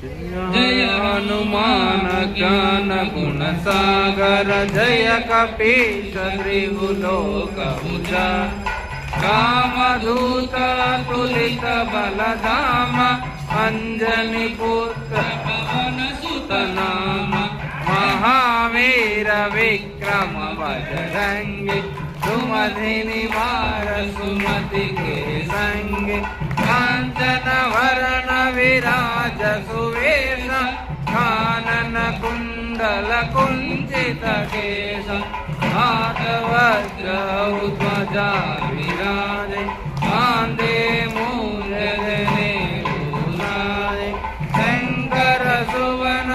जय हनुमान ज्ञान गुण सागर जय कपीश त्रिभुलोक उजागर कामधूत तुलित बलधाम अंजनी पुत्र पवन सुत नाम महावीर विक्रम बजरंगी सुमति निवार सुमति के संग कांचन वरण विराज सुवेश कानन कुंडल कुंचित केश हाथ वज्र ध्वजा विराजे कांधे मूल धरे शंकर सुवन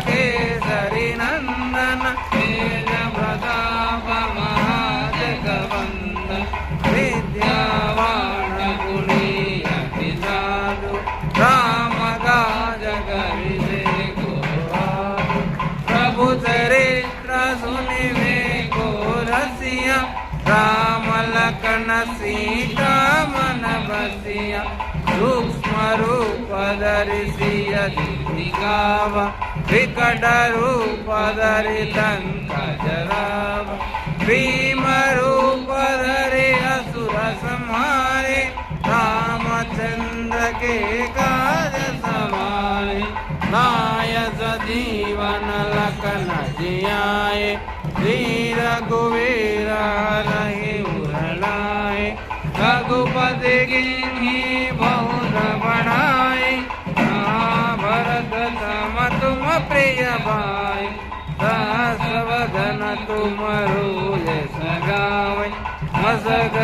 केसरी नंदन तेज प्रताप महाजगवंदन विद्यावान गुणी अति साधु राम काज करिबे को साधु प्रभु चरित्र सुनिबे को रसिया राम लखन सीता मन बसिया सूक्ष्म रूप धरि सिय दिखावा विकट रूप धरि लंक जरावा भीम रूप धरि असुर संहारे रामचंद्र के काज सवारे लाय सजीवन लखन जियाए वीर रघुवीर हरहि उरलाए रघुपति कीन्ही बहुत बढ़ाए भरत सम तुम प्रिय भाई सहस्र वदन तुम रोज सगावे मसग